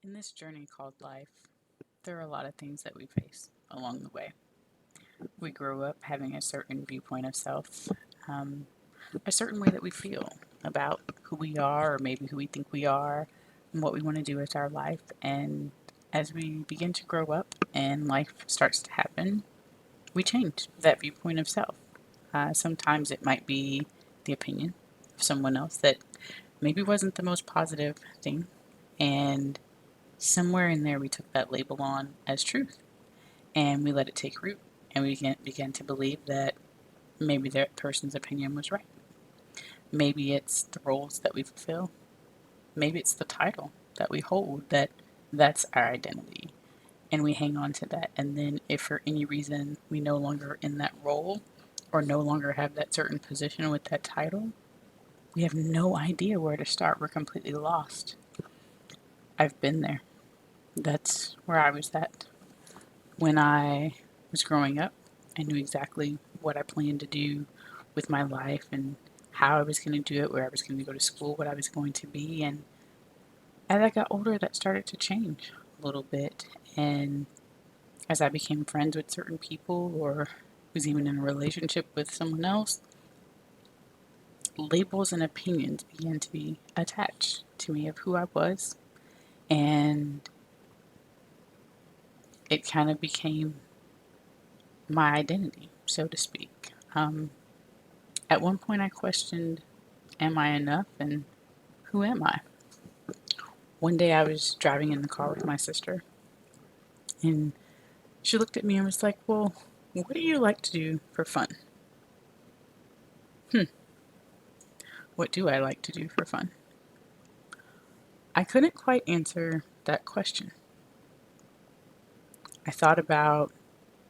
In this journey called life, there are a lot of things that we face along the way. We grow up having a certain viewpoint of self, um, a certain way that we feel about who we are, or maybe who we think we are, and what we want to do with our life. And as we begin to grow up and life starts to happen, we change that viewpoint of self. Sometimes it might be the opinion of someone else that maybe wasn't the most positive thing, and somewhere in there we took that label on as truth and we let it take root, and we began to believe that maybe that person's opinion was right. Maybe it's the roles that we fulfill. Maybe it's the title that we hold, that's our identity. And we hang on to that. And then if for any reason we no longer are in that role or no longer have that certain position with that title, we have no idea where to start. We're completely lost. I've been there. That's where I was at. When I was growing up, I knew exactly what I planned to do with my life and how I was going to do it, where I was going to go to school, what I was going to be. And as I got older, that started to change a little bit. And as I became friends with certain people or was even in a relationship with someone else, labels and opinions began to be attached to me of who I was. And it kind of became my identity, so to speak. At one point, I questioned, am I enough and who am I? One day, I was driving in the car with my sister, and she looked at me and was like, well, what do you like to do for fun? Hmm, what do I like to do for fun? I couldn't quite answer that question. I thought about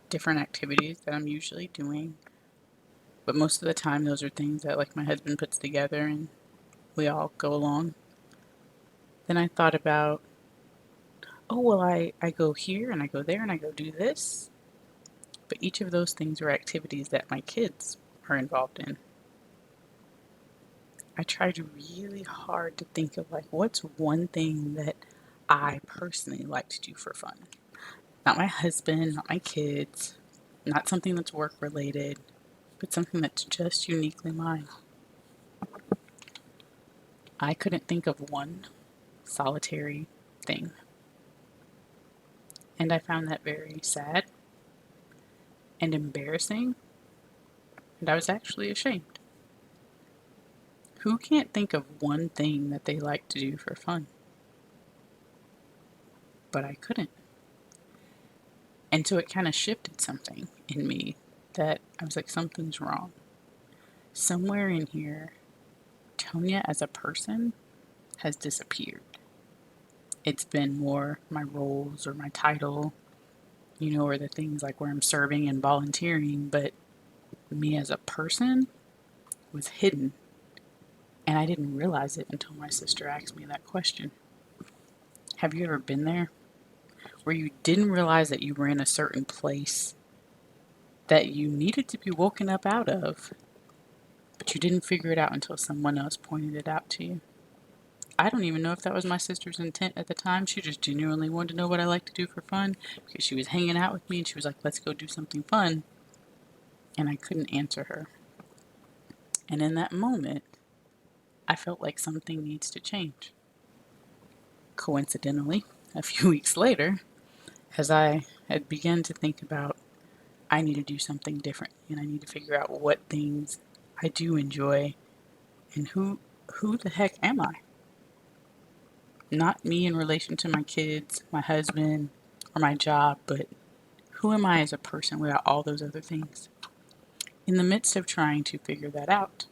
different activities that I'm usually doing, but most of the time, those are things that like my husband puts together and we all go along. Then I thought about, oh, well, I go here and I go there and I go do this. But each of those things are activities that my kids are involved in. I tried really hard to think of like what's one thing that I personally like to do for fun. Not my husband, not my kids, not something that's work related, but something that's just uniquely mine. I couldn't think of one solitary thing. And I found that very sad and embarrassing, and I was actually ashamed. Who can't think of one thing that they like to do for fun? But I couldn't. And so it kind of shifted something in me that I was like, something's wrong. Somewhere in here, Tonia as a person has disappeared. It's been more my roles or my title, or the things like where I'm serving and volunteering, but me as a person was hidden. And I didn't realize it until my sister asked me that question. Have you ever been there where you didn't realize that you were in a certain place that you needed to be woken up out of, but you didn't figure it out until someone else pointed it out to you? I don't even know if that was my sister's intent at the time. She just genuinely wanted to know what I like to do for fun because she was hanging out with me and she was like, let's go do something fun. And I couldn't answer her. And in that moment, I felt like something needs to change. Coincidentally, a few weeks later, as I had begun to think about, I need to do something different and I need to figure out what things I do enjoy and who the heck am I? Not me in relation to my kids, my husband, or my job, but who am I as a person without all those other things? In the midst of trying to figure that out,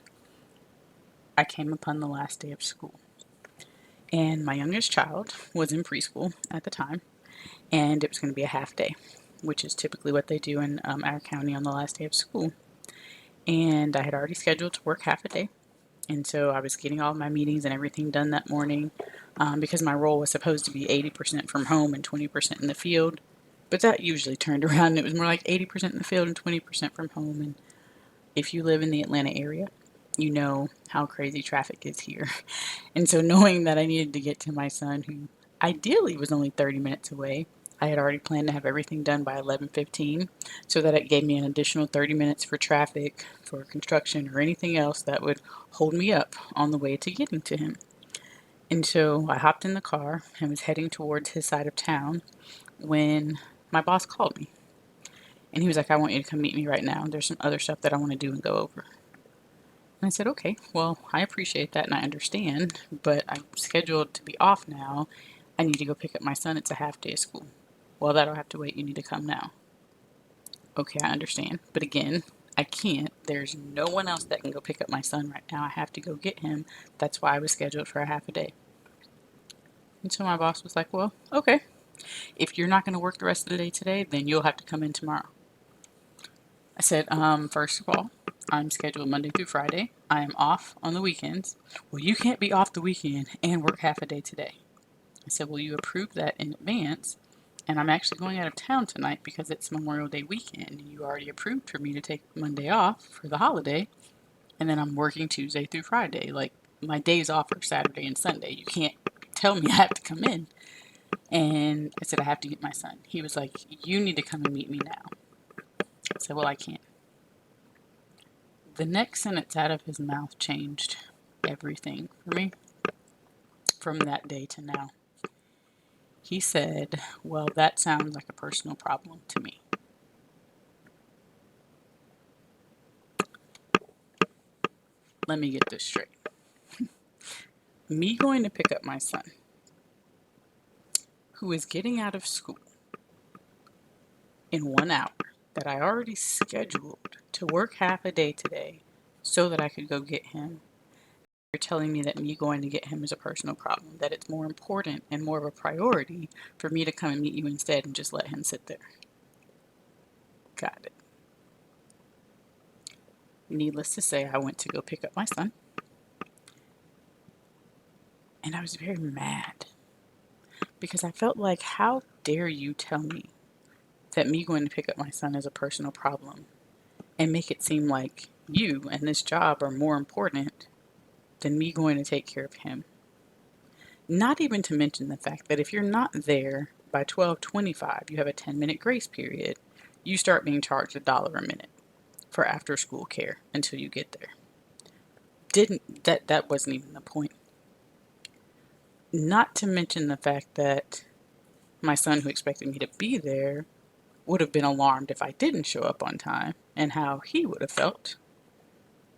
I came upon the last day of school. And my youngest child was in preschool at the time, and it was going to be a half day, which is typically what they do in our county on the last day of school. And I had already scheduled to work half a day. And so I was getting all my meetings and everything done that morning because my role was supposed to be 80% from home and 20% in the field. But that usually turned around and it was more like 80% in the field and 20% from home. And if you live in the Atlanta area, you know how crazy traffic is here. And so knowing that I needed to get to my son, who Ideally, it was only 30 minutes away. I had already planned to have everything done by 11:15, so that it gave me an additional 30 minutes for traffic, for construction, or anything else that would hold me up on the way to getting to him. And so I hopped in the car and was heading towards his side of town when my boss called me. And he was like, I want you to come meet me right now. There's some other stuff that I want to do and go over. And I said, okay, well, I appreciate that and I understand, but I'm scheduled to be off now. I need to go pick up my son. It's a half day of school. Well, that'll have to wait. You need to come now. Okay, I understand. But again, I can't. There's no one else that can go pick up my son right now. I have to go get him. That's why I was scheduled for a half a day. And so my boss was like, well, okay. If you're not going to work the rest of the day today, then you'll have to come in tomorrow. I said, first of all, I'm scheduled Monday through Friday. I am off on the weekends. Well, you can't be off the weekend and work half a day today. I said, well, you approved that in advance, and I'm actually going out of town tonight because it's Memorial Day weekend. You already approved for me to take Monday off for the holiday, and then I'm working Tuesday through Friday. Like, my days off are Saturday and Sunday. You can't tell me I have to come in. And I said, I have to get my son. He was like, you need to come and meet me now. I said, well, I can't. The next sentence out of his mouth changed everything for me from that day to now. He said, well, that sounds like a personal problem to me. Let me get this straight. Me going to pick up my son, who is getting out of school in 1 hour, that I already scheduled to work half a day today so that I could go get him. You're telling me that me going to get him is a personal problem, that it's more important and more of a priority for me to come and meet you instead and just let him sit there. Got it. Needless to say, I went to go pick up my son, and I was very mad because I felt like, how dare you tell me that me going to pick up my son is a personal problem and make it seem like you and this job are more important than me going to take care of him. Not even to mention the fact that if you're not there by 12:25, you have a 10-minute grace period. You start being charged $1 a minute for after school care until you get there. That wasn't even the point. Not to mention the fact that my son, who expected me to be there, would have been alarmed if I didn't show up on time and how he would have felt.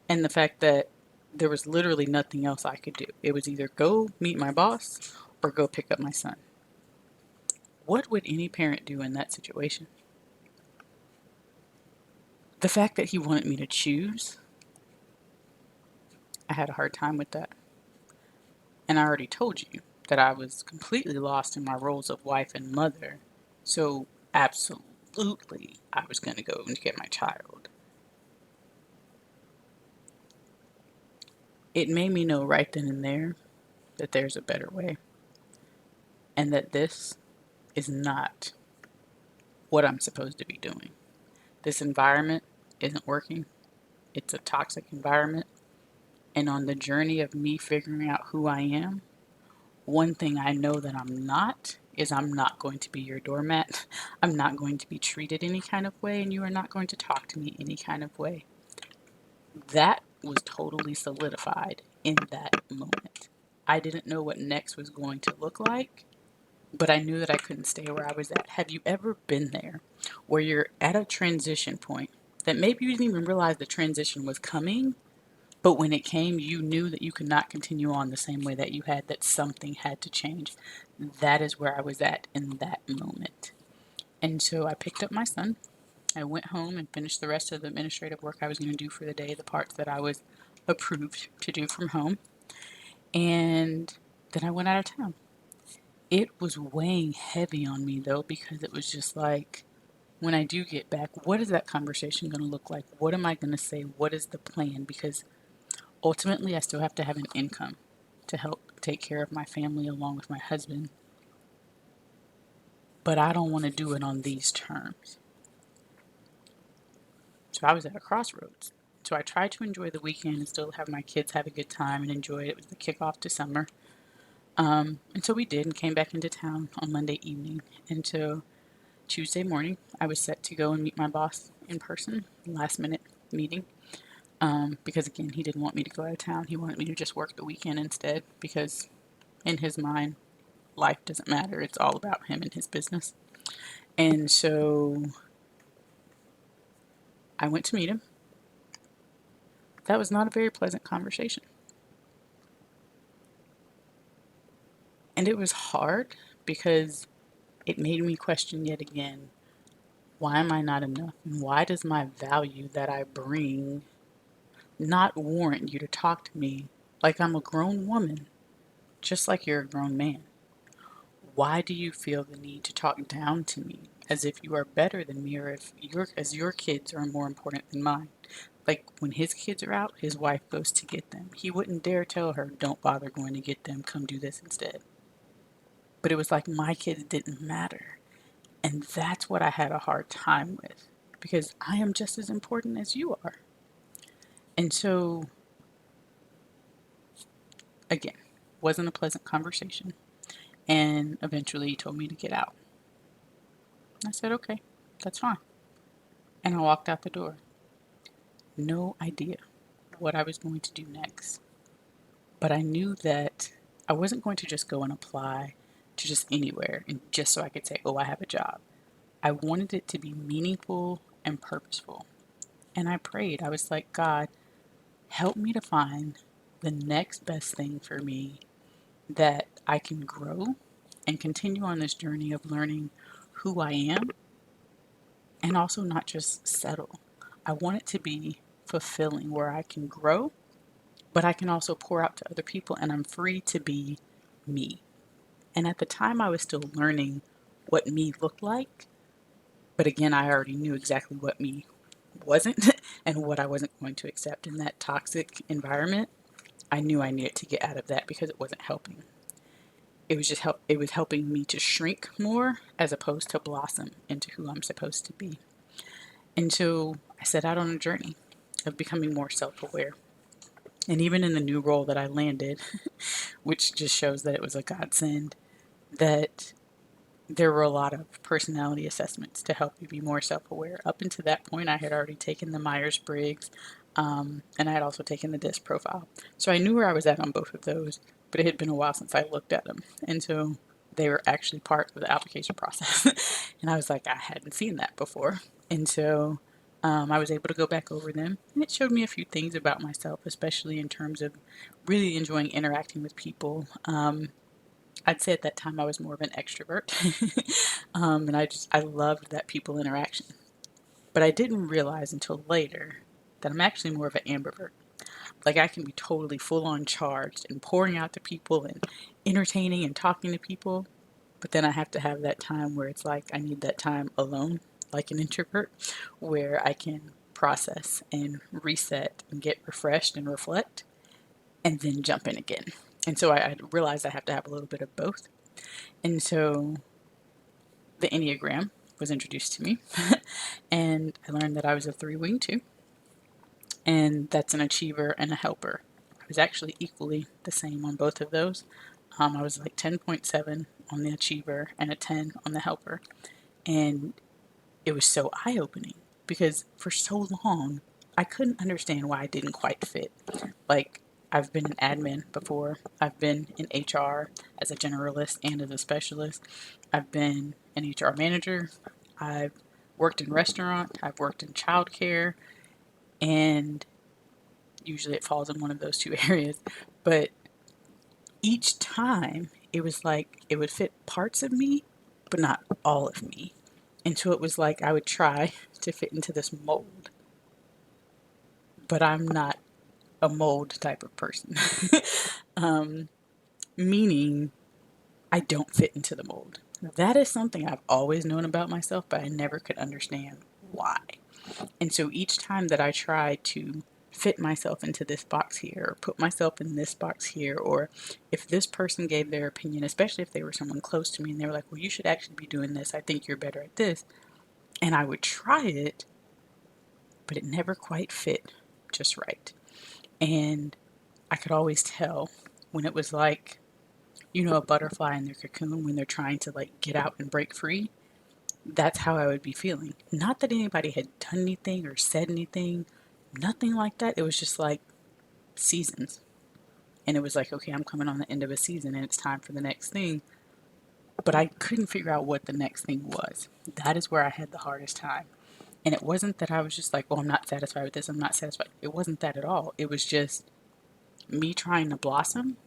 And the fact that there was literally nothing else I could do. It was either go meet my boss or go pick up my son. What would any parent do in that situation? The fact that he wanted me to choose, I had a hard time with that. And I already told you that I was completely lost in my roles of wife and mother. So absolutely, I was going to go and get my child. It made me know right then and there that there's a better way. And that this is not what I'm supposed to be doing. This environment isn't working. It's a toxic environment. And on the journey of me figuring out who I am, one thing I know that I'm not is I'm not going to be your doormat. I'm not going to be treated any kind of way, and you are not going to talk to me any kind of way. That was totally solidified in that moment. I didn't know what next was going to look like, but I knew that I couldn't stay where I was at. Have you ever been there where you're at a transition point that maybe you didn't even realize the transition was coming, but when it came, you knew that you could not continue on the same way that you had, that something had to change? That is where I was at in that moment. And so I picked up my son. I went home and finished the rest of the administrative work I was going to do for the day, the parts that I was approved to do from home. And then I went out of town. It was weighing heavy on me though, because it was just like, when I do get back, what is that conversation going to look like? What am I going to say? What is the plan? Because ultimately, I still have to have an income to help take care of my family along with my husband. But I don't want to do it on these terms. So I was at a crossroads. So I tried to enjoy the weekend and still have my kids have a good time and enjoy it. It was the kickoff to summer. And so we did and came back into town on Monday evening. And so Tuesday morning, I was set to go and meet my boss in person, last minute meeting. Because again, he didn't want me to go out of town. He wanted me to just work the weekend instead because in his mind, life doesn't matter. It's all about him and his business. And so I went to meet him. That was not a very pleasant conversation. And it was hard because it made me question yet again, why am I not enough? And why does my value that I bring not warrant you to talk to me like I'm a grown woman, just like you're a grown man? Why do you feel the need to talk down to me as if you are better than me or if your kids are more important than mine? Like when his kids are out, his wife goes to get them. He wouldn't dare tell her, don't bother going to get them, come do this instead. But it was like my kids didn't matter. And that's what I had a hard time with because I am just as important as you are. And so, again, wasn't a pleasant conversation. And eventually he told me to get out. I said, okay, that's fine. And I walked out the door. No idea what I was going to do next. But I knew that I wasn't going to just go and apply to just anywhere and just so I could say, oh, I have a job. I wanted it to be meaningful and purposeful. And I prayed. I was like, God, help me to find the next best thing for me that I can grow and continue on this journey of learning who I am and also not just settle. I want it to be fulfilling where I can grow, but I can also pour out to other people and I'm free to be me. And at the time, I was still learning what me looked like. But again, I already knew exactly what me wasn't and what I wasn't going to accept in that toxic environment. I knew I needed to get out of that because it wasn't helping. It was helping me to shrink more as opposed to blossom into who I'm supposed to be. And so I set out on a journey of becoming more self-aware. And even in the new role that I landed, which just shows that it was a godsend, that there were a lot of personality assessments to help you be more self-aware. Up until that point, I had already taken the Myers-Briggs, and I had also taken the DISC profile. So I knew where I was at on both of those, but it had been a while since I looked at them. And so they were actually part of the application process. And I was like, I hadn't seen that before. And so I was able to go back over them, and it showed me a few things about myself, especially in terms of really enjoying interacting with people. I'd say at that time I was more of an extrovert, and I loved that people interaction. But I didn't realize until later that I'm actually more of an ambivert. Like I can be totally full on charged and pouring out to people and entertaining and talking to people, but then I have to have that time where it's like I need that time alone, like an introvert, where I can process and reset and get refreshed and reflect and then jump in again. And so I realized I have to have a little bit of both. And so the Enneagram was introduced to me, and I learned that I was a 3 wing 2, and that's an achiever and a helper. I was actually equally the same on both of those. I was like 10.7 on the achiever and a 10 on the helper. And it was so eye opening because for so long, I couldn't understand why I didn't quite fit. Like, I've been an admin before, I've been in HR as a generalist and as a specialist, I've been an HR manager, I've worked in restaurant, I've worked in childcare, and usually it falls in one of those two areas. But each time it was like it would fit parts of me, but not all of me. And so it was like I would try to fit into this mold, but I'm not a mold type of person. Meaning I don't fit into the mold. That is something I've always known about myself, but I never could understand why. And so each time that I try to fit myself into this box here, or put myself in this box here, or if this person gave their opinion, especially if they were someone close to me and they were like, well, you should actually be doing this. I think you're better at this. And I would try it, but it never quite fit just right. And I could always tell when it was like, a butterfly in their cocoon when they're trying to like get out and break free. That's how I would be feeling. Not that anybody had done anything or said anything, nothing like that. It was just like seasons. And it was like, okay, I'm coming on the end of a season and it's time for the next thing. But I couldn't figure out what the next thing was. That is where I had the hardest time. And it wasn't that I was just like, oh, I'm not satisfied with this, I'm not satisfied. It wasn't that at all. It was just me trying to blossom.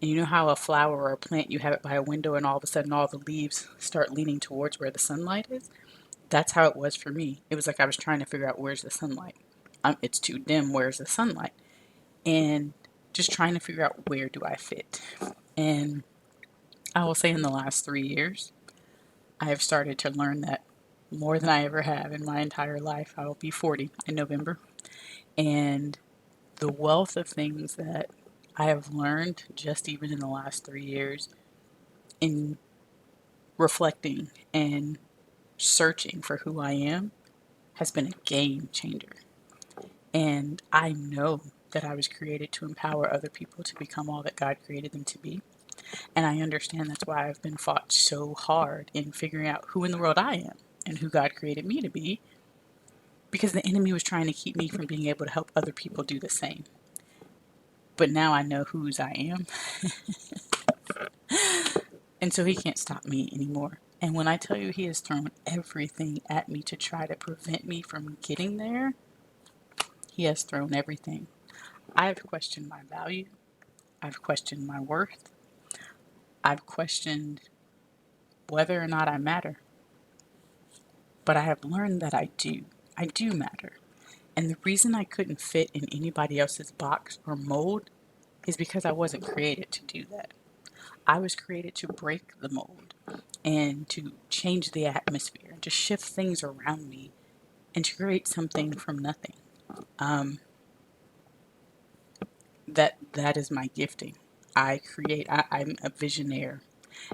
And you know how a flower or a plant, you have it by a window and all of a sudden all the leaves start leaning towards where the sunlight is? That's how it was for me. It was like I was trying to figure out where's the sunlight. It's too dim, where's the sunlight? And just trying to figure out where do I fit. And I will say in the last 3 years, I have started to learn that more than I ever have in my entire life. I will be 40 in November. And the wealth of things that I have learned just even in the last 3 years in reflecting and searching for who I am has been a game changer. And I know that I was created to empower other people to become all that God created them to be. And I understand that's why I've been fought so hard in figuring out who in the world I am and who God created me to be, because the enemy was trying to keep me from being able to help other people do the same. But now I know whose I am, and so he can't stop me anymore. And when I tell you he has thrown everything at me to try to prevent me from getting there, he has thrown everything. I've questioned my value. I've questioned my worth. I've questioned whether or not I matter. But I have learned that I do. I do matter. And the reason I couldn't fit in anybody else's box or mold is because I wasn't created to do that. I was created to break the mold and to change the atmosphere, to shift things around me and to create something from nothing. Um, that is my gifting. I'm a visionaire.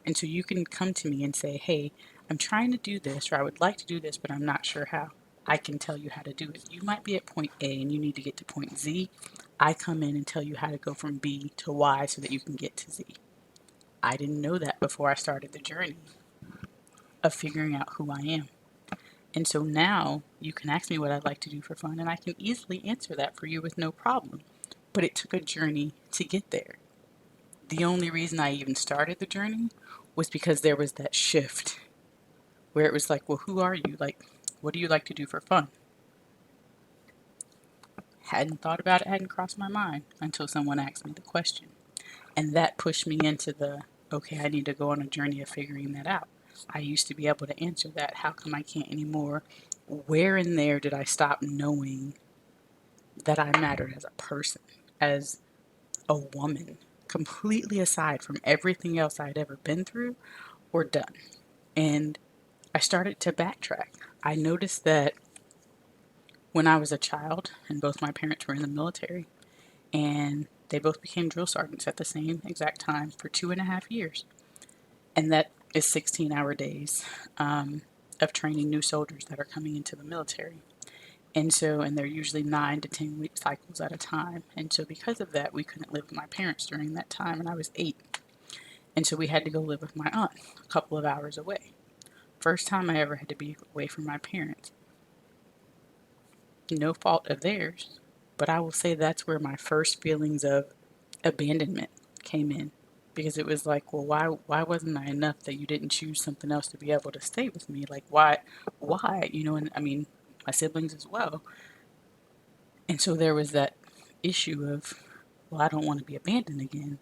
And so you can come to me and say, hey, I'm trying to do this, or I would like to do this, but I'm not sure how. I can tell you how to do it. You might be at point A and you need to get to point Z. I come in and tell you how to go from B to Y so that you can get to Z. I didn't know that before I started the journey of figuring out who I am. And so now you can ask me what I'd like to do for fun, and I can easily answer that for you with no problem. But it took a journey to get there. The only reason I even started the journey was because there was that shift where it was like, well, who are you? Like, what do you like to do for fun? Hadn't thought about it, hadn't crossed my mind until someone asked me the question. And that pushed me into the, okay, I need to go on a journey of figuring that out. I used to be able to answer that. How come I can't anymore? Where in there did I stop knowing that I mattered as a person, as a woman, completely aside from everything else I'd ever been through or done? And I started to backtrack. I noticed that when I was a child, and both my parents were in the military, and they both became drill sergeants at the same exact time for 2.5 years. And that is 16-hour days of training new soldiers that are coming into the military. And they're usually 9 to 10 week cycles at a time. And so because of that, we couldn't live with my parents during that time, and I was 8. And so we had to go live with my aunt a couple of hours away. First time I ever had to be away from my parents. No fault of theirs, but I will say that's where my first feelings of abandonment came in, because it was like, well, why wasn't I enough that you didn't choose something else to be able to stay with me? Like, why, and I mean, my siblings as well. And so there was that issue of, well, I don't want to be abandoned again.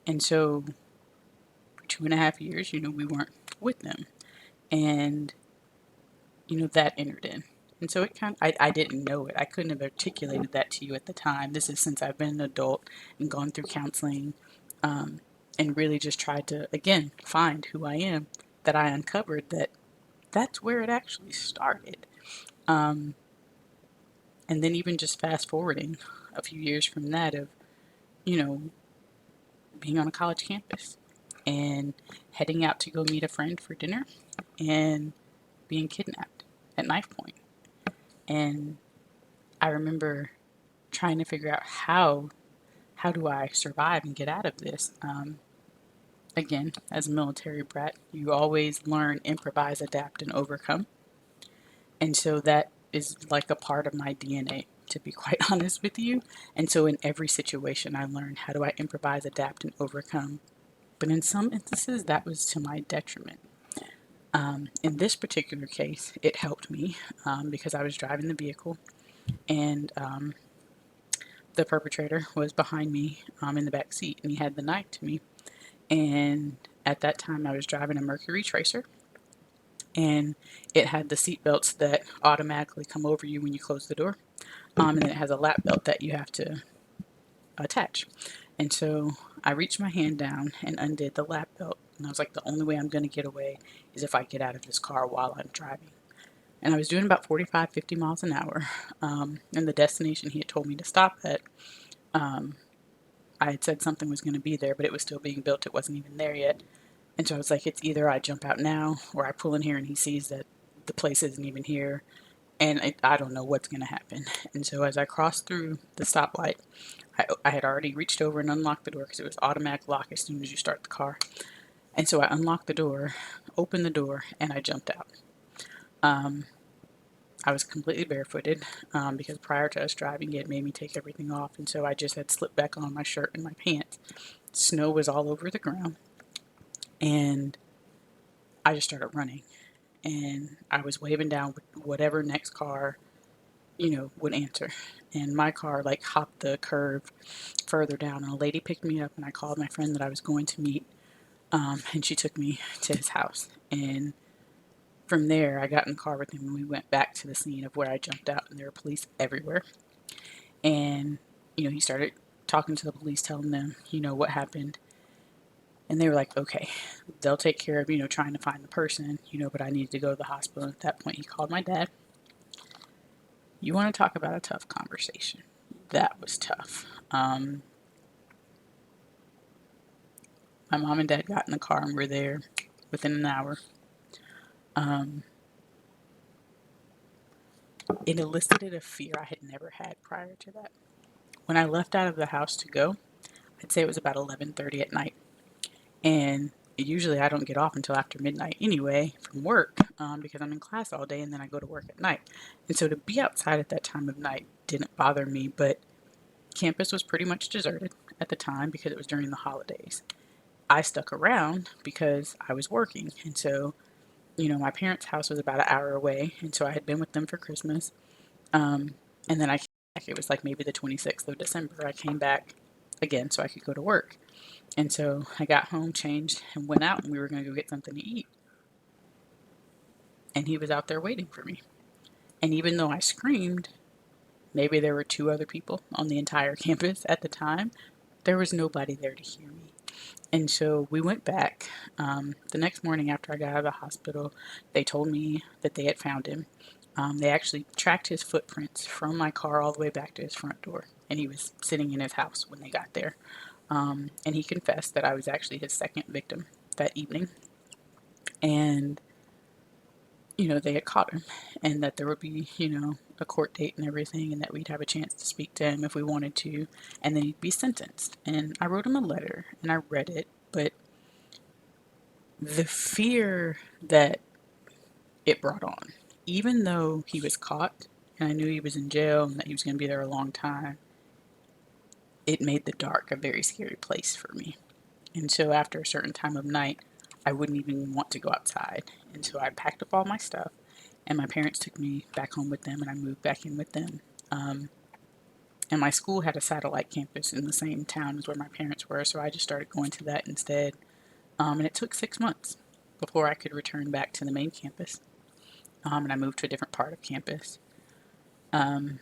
And so for 2.5 years, we weren't with them. And that entered in. And so I didn't know it. I couldn't have articulated that to you at the time. This is since I've been an adult and gone through counseling, and really just tried to, again, find who I am, that I uncovered that's where it actually started. Um, and then even just fast forwarding a few years from that of, you know, being on a college campus and heading out to go meet a friend for dinner and being kidnapped at knife point. And I remember trying to figure out how do I survive and get out of this. Again, as a military brat, you always learn, improvise, adapt, and overcome. And so that is like a part of my DNA, to be quite honest with you. And so in every situation, I learned how do I improvise, adapt, and overcome. But in some instances, that was to my detriment. In this particular case, it helped me because I was driving the vehicle and the perpetrator was behind me in the back seat and he had the knife to me. And at that time, I was driving a Mercury Tracer and it had the seat belts that automatically come over you when you close the door. And then it has a lap belt that you have to attach. And so I reached my hand down and undid the lap belt. And I was like, the only way I'm going to get away is if I get out of this car while I'm driving. And I was doing about 45, 50 miles an hour. And the destination he had told me to stop at, I had said something was going to be there, but it was still being built. It wasn't even there yet. And so I was like, it's either I jump out now or I pull in here and he sees that the place isn't even here. And I don't know what's going to happen. And so as I crossed through the stoplight, I had already reached over and unlocked the door because it was automatic lock as soon as you start the car. And so I unlocked the door, opened the door, and I jumped out. I was completely barefooted because prior to us driving, it made me take everything off. And so I just had slipped back on my shirt and my pants. Snow was all over the ground. And I just started running. And I was waving down whatever next car, would answer. And my car like hopped the curve further down. And a lady picked me up and I called my friend that I was going to meet. And she took me to his house. And from there, I got in the car with him and we went back to the scene of where I jumped out, and there were police everywhere. And, he started talking to the police, telling them, what happened. And they were like, okay, they'll take care of, trying to find the person, but I needed to go to the hospital. And at that point, he called my dad. You want to talk about a tough conversation? That was tough. My mom and dad got in the car and were there within an hour. It elicited a fear I had never had prior to that. When I left out of the house to go, I'd say it was about 11:30 at night. And usually I don't get off until after midnight anyway from work because I'm in class all day and then I go to work at night. And so to be outside at that time of night didn't bother me, but campus was pretty much deserted at the time because it was during the holidays. I stuck around because I was working. And so, my parents' house was about an hour away. And so I had been with them for Christmas. And then it was like maybe the 26th of December. I came back again so I could go to work. And so I got home, changed, and went out, and we were going to go get something to eat. And he was out there waiting for me. And even though I screamed, maybe there were two other people on the entire campus at the time, there was nobody there to hear me. And so we went back. The next morning after I got out of the hospital, they told me that they had found him. They actually tracked his footprints from my car all the way back to his front door. And he was sitting in his house when they got there. And he confessed that I was actually his second victim that evening. And, they had caught him and that there would be, a court date and everything and that we'd have a chance to speak to him if we wanted to. And then he'd be sentenced. And I wrote him a letter and I read it. But the fear that it brought on, even though he was caught and I knew he was in jail and that he was going to be there a long time, it made the dark a very scary place for me. And so after a certain time of night, I wouldn't even want to go outside. And so I packed up all my stuff and my parents took me back home with them and I moved back in with them. And my school had a satellite campus in the same town as where my parents were. So I just started going to that instead. And it took 6 months before I could return back to the main campus. And I moved to a different part of campus. But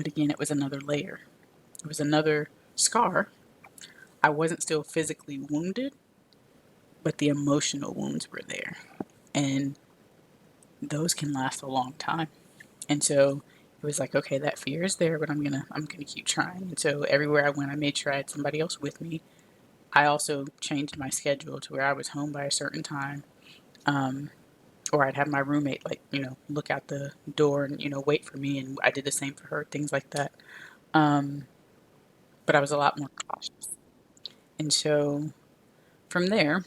again, it was another layer. It was another scar. I wasn't still physically wounded, but the emotional wounds were there. And those can last a long time. And so it was like, okay, that fear is there, but I'm gonna keep trying. And so everywhere I went, I made sure I had somebody else with me. I also changed my schedule to where I was home by a certain time. Or I'd have my roommate look out the door and wait for me, and I did the same for her, things like that. but I was a lot more cautious. And so from there,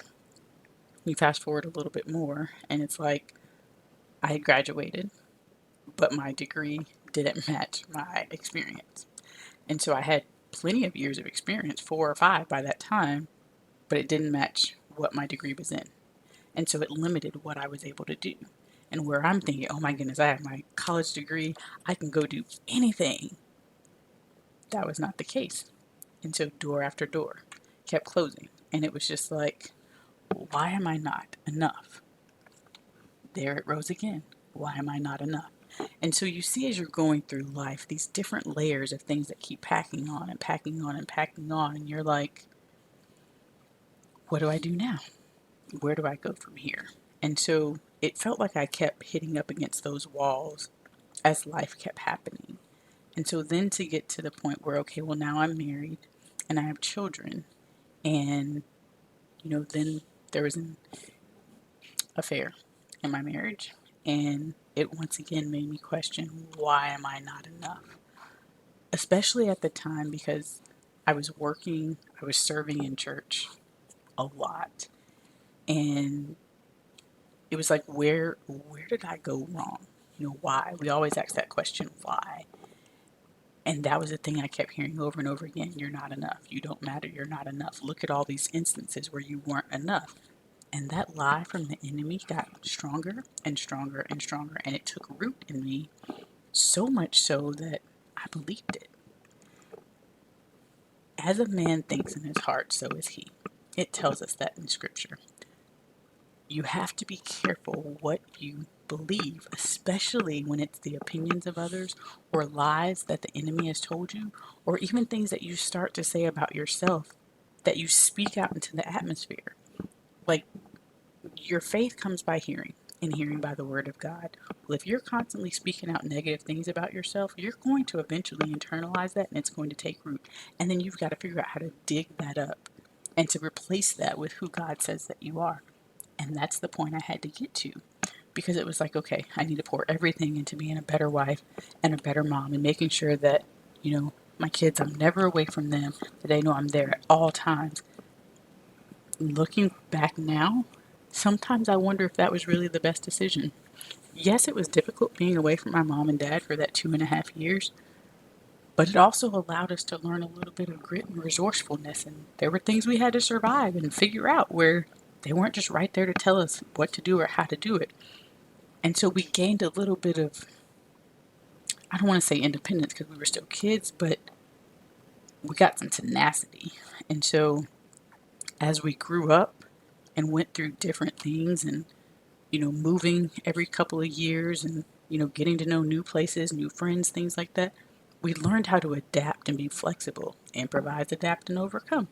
you fast forward a little bit more, and it's like I had graduated, but my degree didn't match my experience. And so I had plenty of years of experience, 4 or 5 by that time, but it didn't match what my degree was in. And so it limited what I was able to do. And where I'm thinking, oh my goodness, I have my college degree, I can go do anything. That was not the case. And so door after door kept closing. And it was just like, why am I not enough? There it rose again. Why am I not enough? And so you see as you're going through life, these different layers of things that keep packing on and packing on and packing on. And you're like, what do I do now? Where do I go from here? And so it felt like I kept hitting up against those walls as life kept happening. And so then to get to the point where, okay, well, now I'm married and I have children. And, then there was an affair in my marriage. And it once again made me question, why am I not enough? Especially at the time because I was working, I was serving in church a lot. And it was like, where did I go wrong? Why? We always ask that question, why? And that was the thing I kept hearing over and over again. You're not enough. You don't matter. You're not enough. Look at all these instances where you weren't enough. And that lie from the enemy got stronger and stronger and stronger. And it took root in me so much so that I believed it. As a man thinks in his heart, so is he. It tells us that in scripture. You have to be careful what you believe, especially when it's the opinions of others or lies that the enemy has told you, or even things that you start to say about yourself that you speak out into the atmosphere. Like, your faith comes by hearing, and hearing by the word of God. Well, if you're constantly speaking out negative things about yourself, you're going to eventually internalize that and it's going to take root. And then you've got to figure out how to dig that up and to replace that with who God says that you are. And that's the point I had to get to, because it was like, okay, I need to pour everything into being a better wife and a better mom and making sure that, my kids, I'm never away from them, that they know I'm there at all times. Looking back now, sometimes I wonder if that was really the best decision. Yes, it was difficult being away from my mom and dad for that 2.5 years, but it also allowed us to learn a little bit of grit and resourcefulness. And there were things we had to survive and figure out where they weren't just right there to tell us what to do or how to do it. And so we gained a little bit of, I don't want to say independence because we were still kids, but we got some tenacity. And so as we grew up and went through different things and, moving every couple of years and, getting to know new places, new friends, things like that, we learned how to adapt and be flexible, improvise, adapt, and overcome.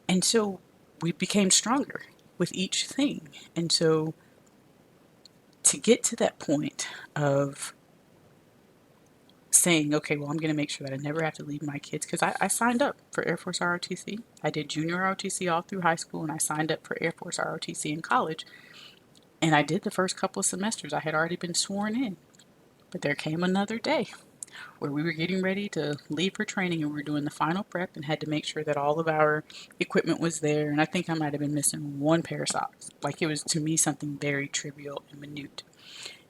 And so we became stronger with each thing. And so to get to that point of saying, okay, well, I'm going to make sure that I never have to leave my kids, because I signed up for Air Force ROTC. I did junior ROTC all through high school, and I signed up for Air Force ROTC in college. And I did the first couple of semesters. I had already been sworn in. But there came another day where we were getting ready to leave for training, and we were doing the final prep and had to make sure that all of our equipment was there. And I think I might have been missing one pair of socks. Like, it was, to me, something very trivial and minute.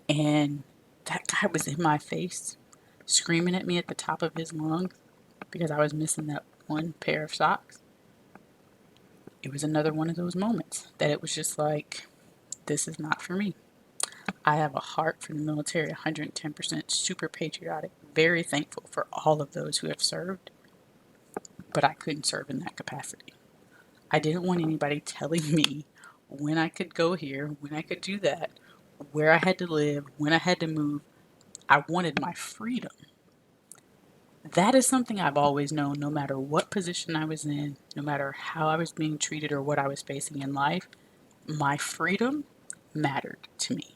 And that guy was in my face, screaming at me at the top of his lungs because I was missing that one pair of socks. It was another one of those moments that it was just like, this is not for me. I have a heart for the military, 110%, super patriotic, very thankful for all of those who have served, but I couldn't serve in that capacity. I didn't want anybody telling me when I could go here, when I could do that, where I had to live, when I had to move. I wanted my freedom. That is something I've always known, no matter what position I was in, no matter how I was being treated or what I was facing in life, my freedom mattered to me.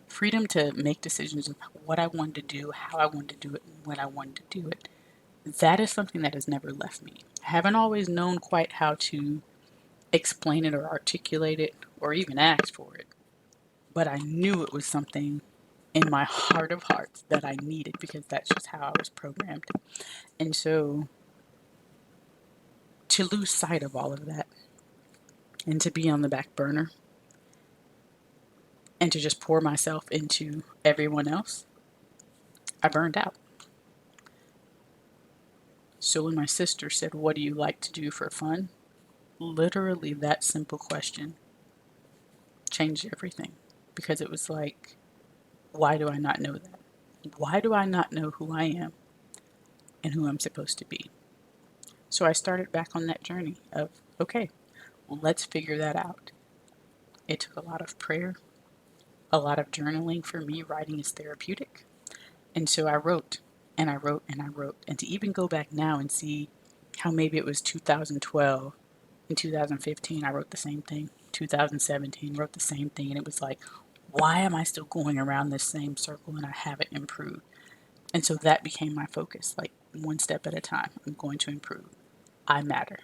Freedom to make decisions of what I wanted to do, how I wanted to do it, and when I wanted to do it. That is something that has never left me. I haven't always known quite how to explain it or articulate it or even ask for it, but I knew it was something in my heart of hearts that I needed, because that's just how I was programmed. And so to lose sight of all of that and to be on the back burner and to just pour myself into everyone else, I burned out. So when my sister said, "What do you like to do for fun?" literally that simple question changed everything, because it was like, why do I not know that? Why do I not know who I am and who I'm supposed to be? So I started back on that journey of, okay, let's figure that out. It took a lot of prayer, a lot of journaling. For me, writing is therapeutic. And so I wrote and I wrote and I wrote. And to even go back now and see how maybe it was 2012, in 2015, I wrote the same thing. 2017, wrote the same thing. And it was like, why am I still going around this same circle and I haven't improved? And so that became my focus, like one step at a time. I'm going to improve. I matter.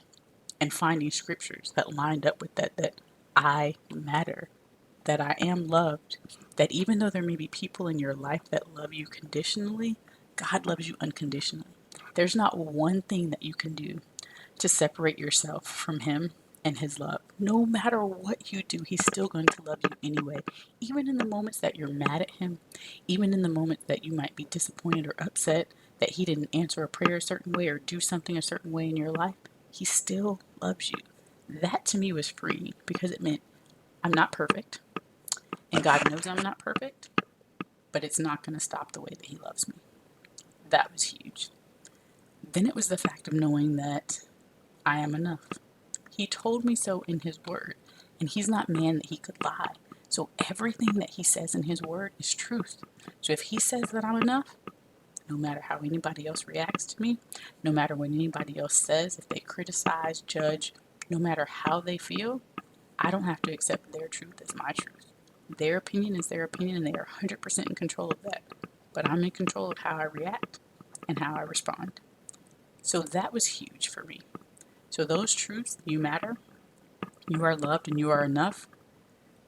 And finding scriptures that lined up with that, that I matter, that I am loved, that even though there may be people in your life that love you conditionally, God loves you unconditionally. There's not one thing that you can do to separate yourself from Him and His love. No matter what you do, He's still going to love you anyway. Even in the moments that you're mad at Him, even in the moments that you might be disappointed or upset that He didn't answer a prayer a certain way or do something a certain way in your life, He still loves you. That to me was freeing, because it meant I'm not perfect, and God knows I'm not perfect, but it's not going to stop the way that He loves me. That was huge. Then it was the fact of knowing that I am enough. He told me so in His word, and He's not man that He could lie. So everything that He says in His word is truth. So if He says that I'm enough, no matter how anybody else reacts to me, no matter what anybody else says, if they criticize, judge, no matter how they feel, I don't have to accept their truth as my truth. Their opinion is their opinion, and they are 100% in control of that. But I'm in control of how I react and how I respond. So that was huge for me. So those truths, you matter, you are loved, and you are enough,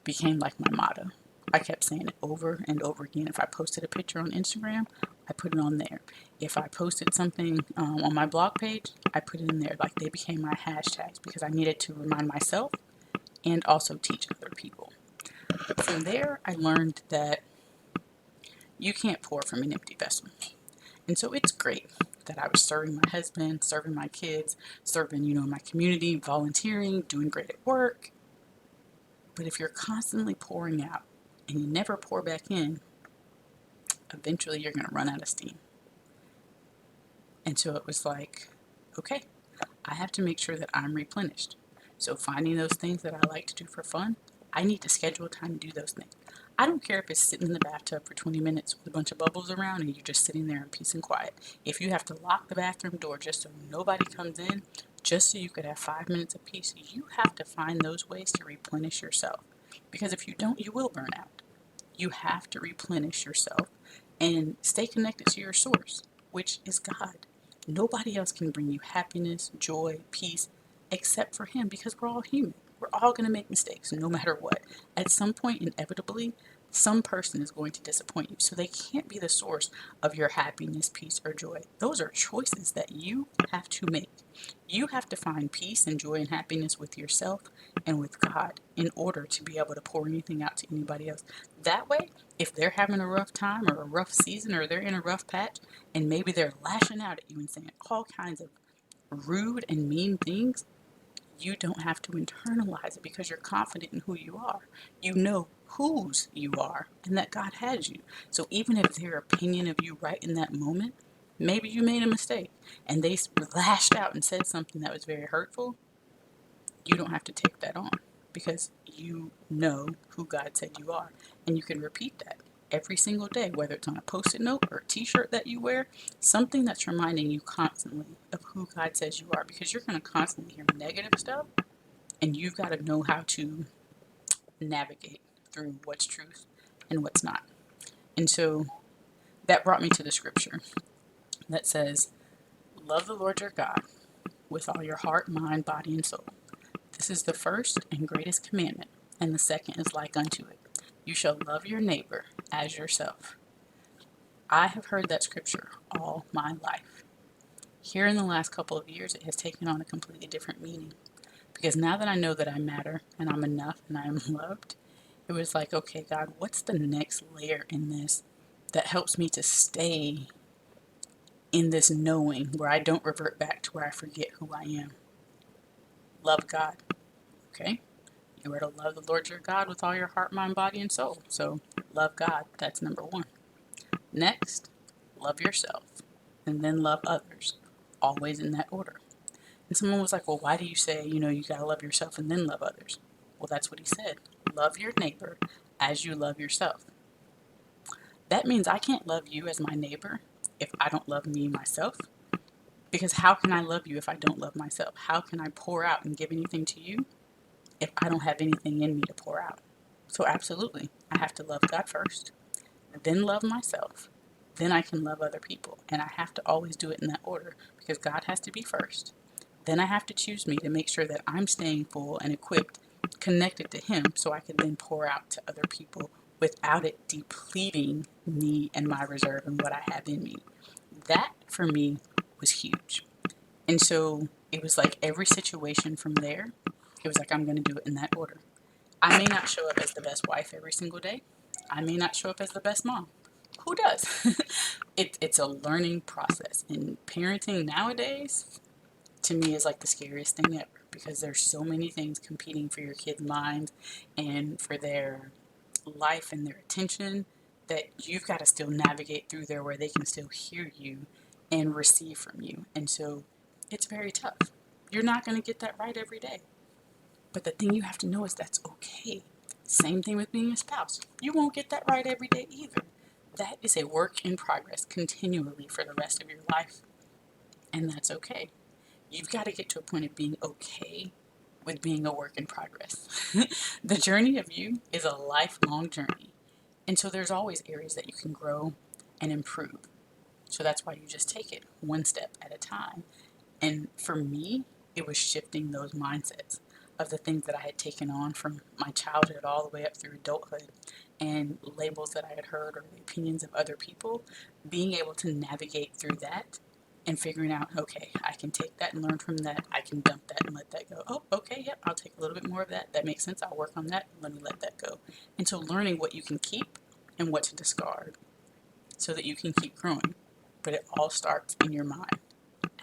became like my motto. I kept saying it over and over again. If I posted a picture on Instagram, I put it on there. If I posted something on my blog page, I put it in there. Like, they became my hashtags because I needed to remind myself and also teach other people. From there, I learned that you can't pour from an empty vessel. And so it's great that I was serving my husband, serving my kids, serving, my community, volunteering, doing great at work. But if you're constantly pouring out and you never pour back in, eventually you're going to run out of steam. And so it was like, okay, I have to make sure that I'm replenished. So finding those things that I like to do for fun, I need to schedule time to do those things. I don't care if it's sitting in the bathtub for 20 minutes with a bunch of bubbles around and you're just sitting there in peace and quiet. If you have to lock the bathroom door just so nobody comes in, just so you could have 5 minutes of peace, you have to find those ways to replenish yourself. Because if you don't, you will burn out. You have to replenish yourself and stay connected to your source, which is God. Nobody else can bring you happiness, joy, peace, except for Him, because we're all human. We're all going to make mistakes, no matter what. At some point, inevitably, some person is going to disappoint you. So they can't be the source of your happiness, peace, or joy. Those are choices that you have to make. You have to find peace and joy and happiness with yourself and with God in order to be able to pour anything out to anybody else. That way, if they're having a rough time or a rough season or they're in a rough patch and maybe they're lashing out at you and saying all kinds of rude and mean things, you don't have to internalize it because you're confident in who you are. You know whose you are and that God has you. So even if their opinion of you right in that moment, maybe you made a mistake and they lashed out and said something that was very hurtful, you don't have to take that on because you know who God said you are. And you can repeat that every single day, whether it's on a post-it note or a t-shirt that you wear, something that's reminding you constantly of who God says you are, because you're going to constantly hear negative stuff and you've got to know how to navigate through what's truth and what's not. And so that brought me to the scripture that says, love the Lord your God with all your heart, mind, body, and soul. This is the first and greatest commandment, and the second is like unto it. You shall love your neighbor as yourself. I have heard that scripture all my life. Here in the last couple of years, it has taken on a completely different meaning. Because now that I know that I matter and I'm enough and I am loved, it was like, okay, God, what's the next layer in this that helps me to stay in this knowing where I don't revert back to where I forget who I am? Love God. Okay? You are to love the Lord your God with all your heart, mind, body, and soul. So love God. That's number one. Next, love yourself. And then love others. Always in that order. And someone was like, well, why do you say, you got to love yourself and then love others? Well, that's what he said. Love your neighbor as you love yourself. That means I can't love you as my neighbor if I don't love me myself. Because how can I love you if I don't love myself? How can I pour out and give anything to you if I don't have anything in me to pour out? So absolutely, I have to love God first, then love myself, then I can love other people. And I have to always do it in that order because God has to be first. Then I have to choose me to make sure that I'm staying full and equipped, connected to Him, so I can then pour out to other people without it depleting me and my reserve and what I have in me. That for me was huge. And so it was like every situation from there, it was like, I'm going to do it in that order. I may not show up as the best wife every single day. I may not show up as the best mom. Who does? It's a learning process. And parenting nowadays, to me, is like the scariest thing ever because there's so many things competing for your kid's mind and for their life and their attention that you've got to still navigate through there where they can still hear you and receive from you. And so it's very tough. You're not going to get that right every day. But the thing you have to know is that's okay. Same thing with being a spouse. You won't get that right every day either. That is a work in progress continually for the rest of your life. And that's okay. You've got to get to a point of being okay with being a work in progress. The journey of you is a lifelong journey. And so there's always areas that you can grow and improve. So that's why you just take it one step at a time. And for me, it was shifting those mindsets of the things that I had taken on from my childhood all the way up through adulthood and labels that I had heard or the opinions of other people, being able to navigate through that and figuring out, okay, I can take that and learn from that. I can dump that and let that go. Oh, okay, yep, I'll take a little bit more of that. That makes sense. I'll work on that. Let me let that go. And so learning what you can keep and what to discard so that you can keep growing. But it all starts in your mind.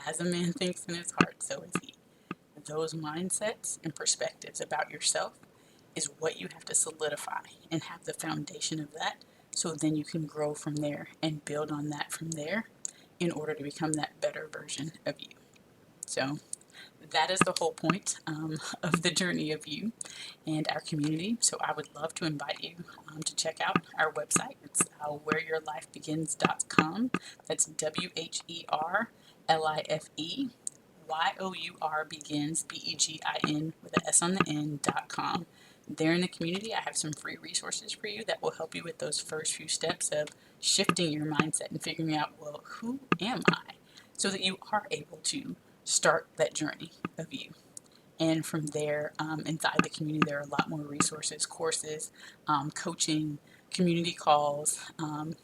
As a man thinks in his heart, so is he. Those mindsets and perspectives about yourself is what you have to solidify and have the foundation of that so then you can grow from there and build on that from there in order to become that better version of you. So that is the whole point of the journey of you and our community. So I would love to invite you to check out our website. It's whereyourlifebegins.com. That's WHERLIFE YOUR begins, BEGIN with an S on the end.com. There in the community, I have some free resources for you that will help you with those first few steps of shifting your mindset and figuring out, well, who am I? So that you are able to start that journey of you. And from there, inside the community, there are a lot more resources, courses, coaching, community calls,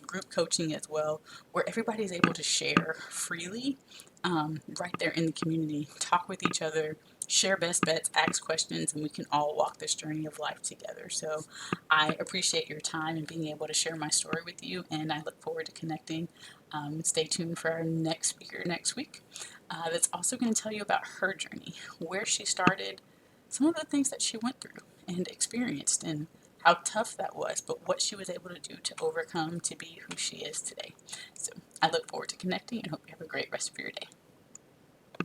group coaching as well, where everybody is able to share freely right there in the community, talk with each other, share best bets, ask questions, and we can all walk this journey of life together. So I appreciate your time and being able to share my story with you, and I look forward to connecting. Stay tuned for our next speaker next week. That's also going to tell you about her journey, where she started, some of the things that she went through and experienced, and how tough that was, but what she was able to do to overcome to be who she is today. So I look forward to connecting and hope you have a great rest of your day.